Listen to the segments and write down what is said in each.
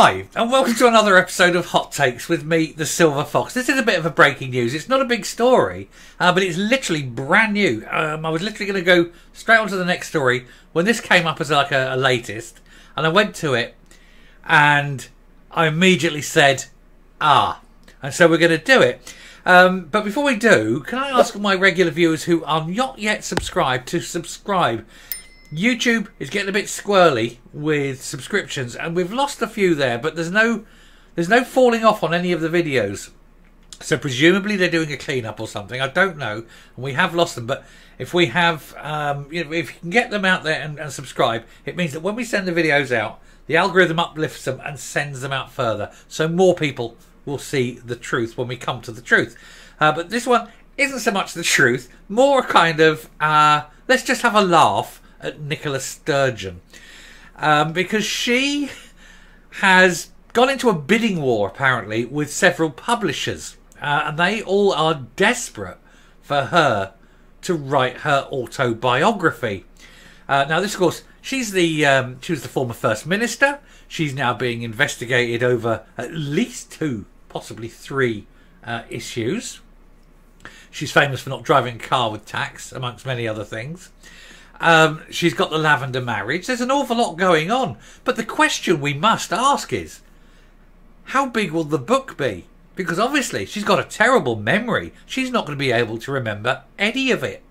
Hi, and welcome to another episode of Hot Takes with me, the Silver Fox. This is a bit of a breaking news. It's not a big story, but it's literally brand new. I was literally going to go straight on to the next story when this came up as like a latest, and I went to it, and I immediately said, and so we're going to do it. But before we do, can I ask my regular viewers who are not yet subscribed to subscribe? YouTube is getting a bit squirrely with subscriptions, and we've lost a few there, but there's no falling off on any of the videos. So presumably they're doing a clean-up or something. I don't know, and we have lost them. But if we have, if you can get them out there and subscribe, it means that when we send the videos out, the algorithm uplifts them and sends them out further, so more people will see the truth when we come to the truth. But this one isn't so much the truth, more kind of let's just have a laugh at Nicola Sturgeon, because she has gone into a bidding war apparently with several publishers, and they all are desperate for her to write her autobiography. Now this, of course, she was the former First Minister. She's now being investigated over at least 2, possibly 3 issues. She's famous for not driving a car with tax, amongst many other things. She's got the lavender marriage. There's an awful lot going on. But the question we must ask is, how big will the book be? Because obviously she's got a terrible memory. She's not going to be able to remember any of it,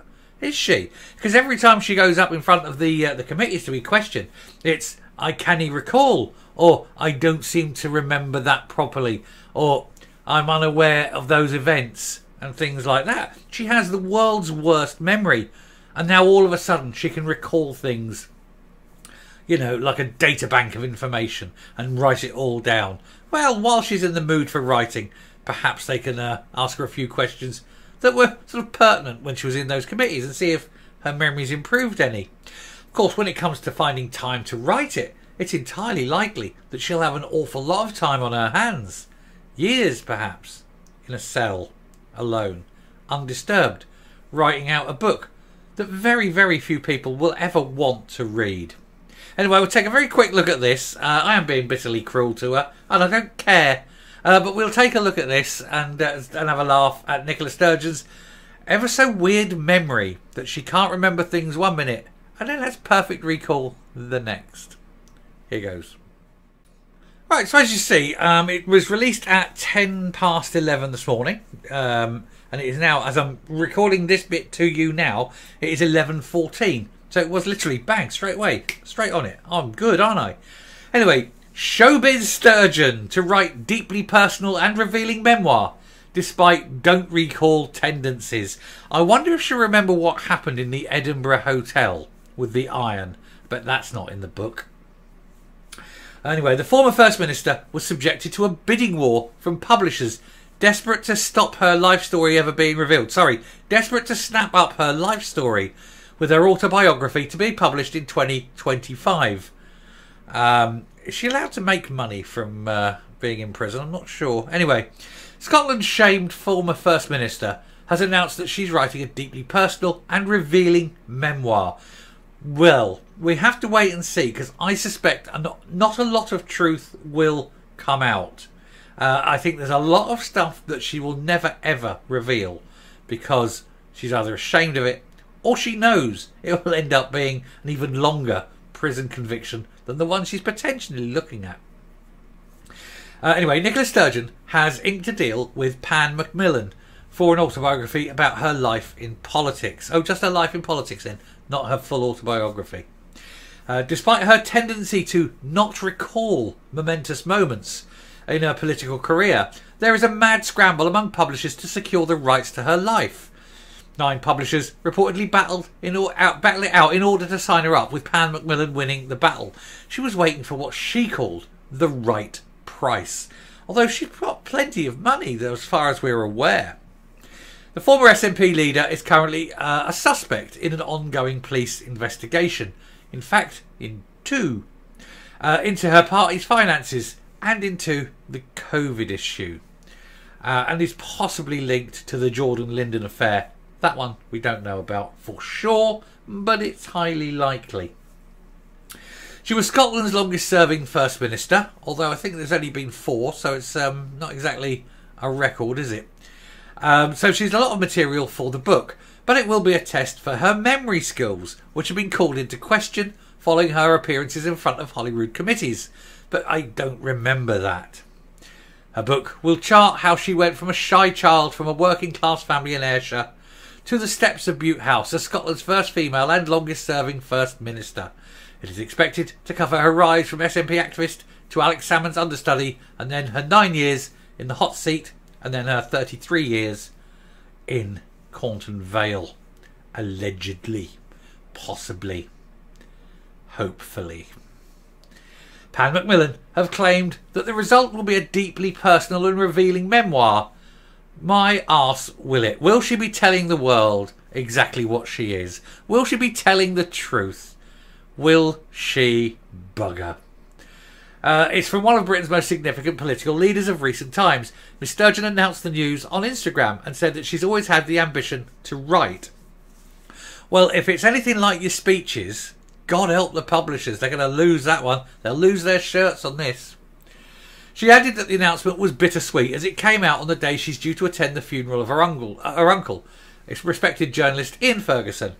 is she? Because every time she goes up in front of the committees to be questioned, it's, I can't recall, or I don't seem to remember that properly, or I'm unaware of those events, and things like that. She has the world's worst memory. And now all of a sudden she can recall things, you know, like a data bank of information and write it all down. Well, while she's in the mood for writing, perhaps they can ask her a few questions that were sort of pertinent when she was in those committees and see if her memory's improved any. Of course, when it comes to finding time to write it, it's entirely likely that she'll have an awful lot of time on her hands. Years, perhaps, in a cell, alone, undisturbed, writing out a book that very, very few people will ever want to read. Anyway, we'll take a very quick look at this. I am being bitterly cruel to her, and I don't care. But we'll take a look at this and have a laugh at Nicola Sturgeon's ever so weird memory that she can't remember things one minute and then has perfect recall the next. Here goes. Right, so as you see, it was released at 11:10 this morning. And it is now, as I'm recording this bit to you now, it is 11:14. So it was literally bang, straight away, straight on it. I'm good, aren't I? Anyway, Showbiz Sturgeon to write deeply personal and revealing memoir, despite don't recall tendencies. I wonder if she'll remember what happened in the Edinburgh Hotel with the iron, but that's not in the book. Anyway, the former First Minister was subjected to a bidding war from publishers desperate to stop her life story ever being revealed. Desperate to snap up her life story with her autobiography to be published in 2025. Is she allowed to make money from being in prison? I'm not sure. Anyway, Scotland's shamed former First Minister has announced that she's writing a deeply personal and revealing memoir. Well, we have to wait and see, because I suspect not a lot of truth will come out. I think there's a lot of stuff that she will never ever reveal because she's either ashamed of it or she knows it will end up being an even longer prison conviction than the one she's potentially looking at. Anyway, Nicola Sturgeon has inked a deal with Pan Macmillan for an autobiography about her life in politics. Oh, just her life in politics then, not her full autobiography. Despite her tendency to not recall momentous moments in her political career, there is a mad scramble among publishers to secure the rights to her life. 9 publishers reportedly battled it out in order to sign her up, with Pan Macmillan winning the battle. She was waiting for what she called the right price, although she's got plenty of money as far as we're aware. The former SNP leader is currently a suspect in an ongoing police investigation. In fact, in 2, into her party's finances and into the COVID issue, and is possibly linked to the Jordan Linden affair. That one we don't know about for sure, but it's highly likely. She was Scotland's longest serving First Minister, although I think there's only been 4, so it's not exactly a record, is it? So she's a lot of material for the book, but it will be a test for her memory skills, which have been called into question following her appearances in front of Holyrood committees. But I don't remember that. Her book will chart how she went from a shy child from a working class family in Ayrshire to the steps of Bute House as Scotland's first female and longest serving First Minister. It is expected to cover her rise from SNP activist to Alex Salmond's understudy, and then her 9 years in the hot seat, and then her 33 years in Cornton Vale. Allegedly. Possibly. Hopefully. Pan Macmillan have claimed that the result will be a deeply personal and revealing memoir. My arse will it. Will she be telling the world exactly what she is? Will she be telling the truth? Will she bugger? It's from one of Britain's most significant political leaders of recent times. Miss Sturgeon announced the news on Instagram and said that she's always had the ambition to write. Well, if it's anything like your speeches, God help the publishers. They're going to lose that one. They'll lose their shirts on this. She added that the announcement was bittersweet as it came out on the day she's due to attend the funeral of her uncle, it's respected journalist Ian Ferguson.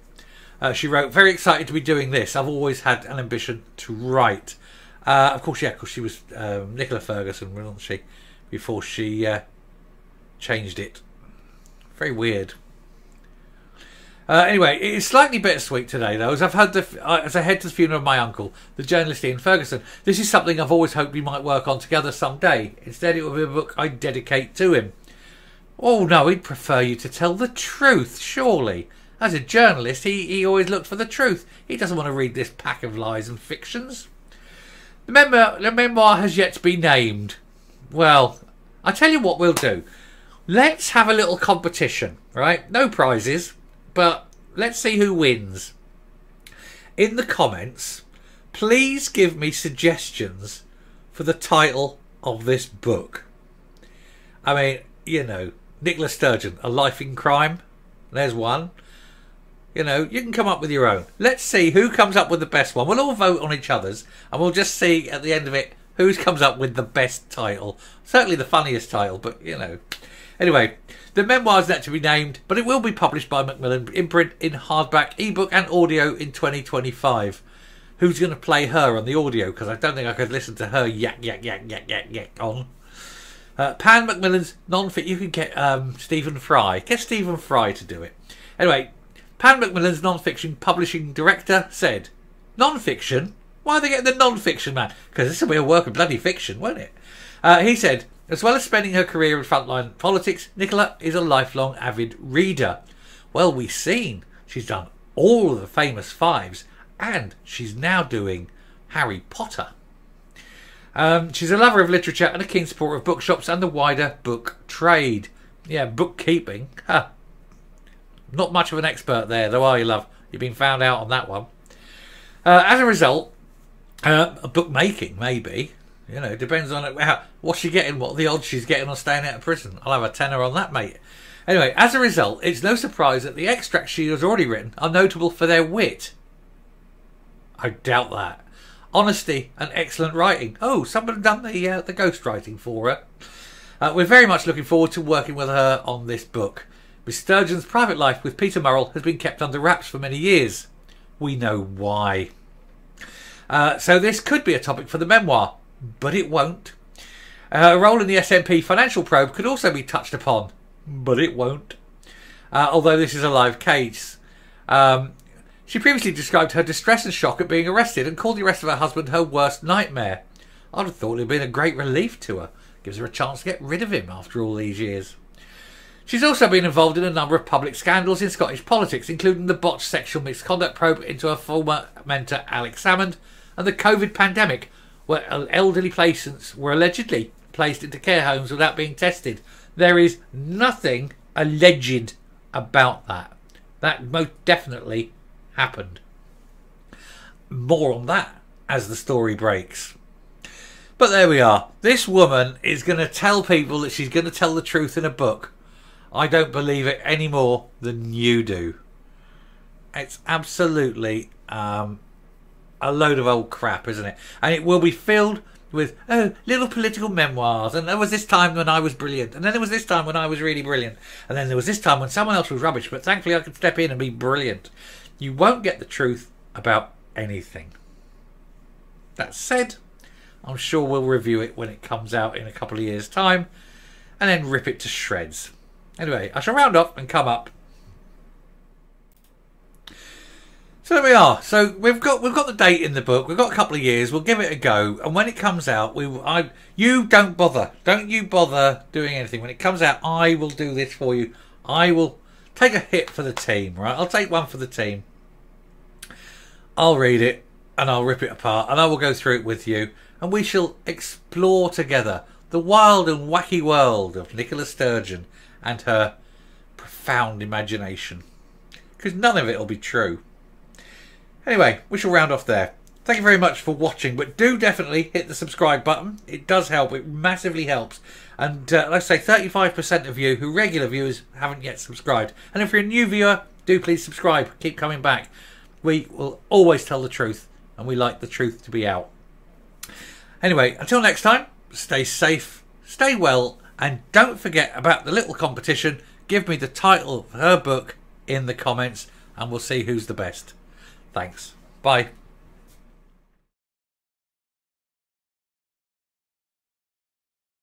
She wrote, "Very excited to be doing this. I've always had an ambition to write." Of course, yeah, because she was Nicola Ferguson, wasn't she? Before she changed it. Very weird. Anyway, it is slightly bittersweet today, though, as as I head to the funeral of my uncle, the journalist Ian Ferguson. This is something I've always hoped we might work on together someday. Instead, it will be a book I dedicate to him. Oh no, he'd prefer you to tell the truth, surely. As a journalist, he always looked for the truth. He doesn't want to read this pack of lies and fictions. The memoir has yet to be named. Well, I tell you what we'll do. Let's have a little competition, right? No prizes, but let's see who wins. In the comments, please give me suggestions for the title of this book. I mean, you know, Nicola Sturgeon, A Life in Crime. There's one. You know, you can come up with your own. Let's see who comes up with the best one. We'll all vote on each other's, and we'll just see at the end of it who comes up with the best title. Certainly the funniest title, but, you know. Anyway, the memoir is yet to be named, but it will be published by Macmillan in print, in hardback, ebook and audio in 2025. Who's going to play her on the audio? Because I don't think I could listen to her yak on. Pan Macmillan's non-fiction. You can get Stephen Fry. Get Stephen Fry to do it. Anyway, Pan Macmillan's non-fiction publishing director said, "Non-fiction? Why are they getting the non-fiction man? Because this will be a work of bloody fiction, won't it?" He said, "As well as spending her career in frontline politics, Nicola is a lifelong avid reader. Well, we've seen she's done all of the famous fives, and she's now doing Harry Potter. She's a lover of literature and a keen supporter of bookshops and the wider book trade." Yeah, bookkeeping. Huh. Not much of an expert there, though, are you, love? You've been found out on that one. As a result, bookmaking, maybe. You know, depends on what's she getting, what are the odds she's getting on staying out of prison. I'll have a tenner on that, mate. Anyway, as a result, it's no surprise that the extracts she has already written are notable for their wit. I doubt that. Honesty and excellent writing. Oh, someone done the ghost writing for her. We're very much looking forward to working with her on this book. Miss Sturgeon's private life with Peter Murrell has been kept under wraps for many years. We know why. So this could be a topic for the memoir, but it won't. Her role in the SNP financial probe could also be touched upon, but it won't. Although this is a live case. She previously described her distress and shock at being arrested and called the arrest of her husband her worst nightmare. I'd have thought it would have been a great relief to her. Gives her a chance to get rid of him after all these years. She's also been involved in a number of public scandals in Scottish politics, including the botched sexual misconduct probe into her former mentor Alex Salmond and the COVID pandemic, where elderly patients were allegedly placed into care homes without being tested. There is nothing alleged about that. That most definitely happened. More on that as the story breaks. But there we are. This woman is going to tell people that she's going to tell the truth in a book. I don't believe it any more than you do. It's absolutely a load of old crap, isn't it? And it will be filled with, oh, little political memoirs. And there was this time when I was brilliant. And then there was this time when I was really brilliant. And then there was this time when someone else was rubbish. But thankfully I could step in and be brilliant. You won't get the truth about anything. That said, I'm sure we'll review it when it comes out in a couple of years' time. And then rip it to shreds. Anyway, I shall round off and come up. So there we are. So we've got the date in the book. We've got a couple of years. We'll give it a go. And when it comes out, you don't bother. Don't you bother doing anything. When it comes out, I will do this for you. I will take a hit for the team, right? I'll take one for the team. I'll read it and I'll rip it apart and I will go through it with you. And we shall explore together the wild and wacky world of Nicola Sturgeon and her profound imagination. Because none of it will be true. Anyway, we shall round off there. Thank you very much for watching, but do definitely hit the subscribe button. It does help. It massively helps. And let's say 35% of you who regular viewers haven't yet subscribed. And if you're a new viewer, do please subscribe. Keep coming back. We will always tell the truth, and we like the truth to be out. Anyway, until next time, stay safe, stay well, and don't forget about the little competition. Give me the title of her book in the comments, and we'll see who's the best. Thanks. Bye.